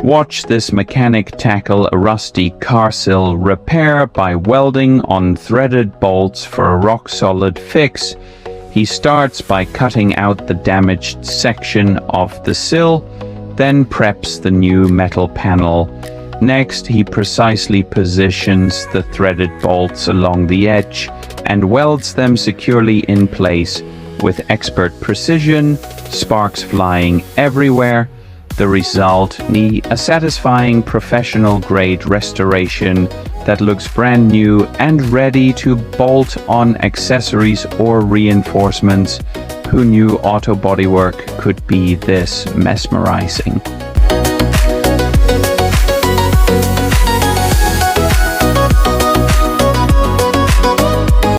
Watch this mechanic tackle a rusty car sill repair by welding on threaded bolts for a rock-solid fix. He starts by cutting out the damaged section of the sill, then preps the new metal panel. Next, he precisely positions the threaded bolts along the edge and welds them securely in place with expert precision, sparks flying everywhere. The result, a satisfying professional-grade restoration that looks brand new and ready to bolt on accessories or reinforcements. Who knew auto bodywork could be this mesmerizing?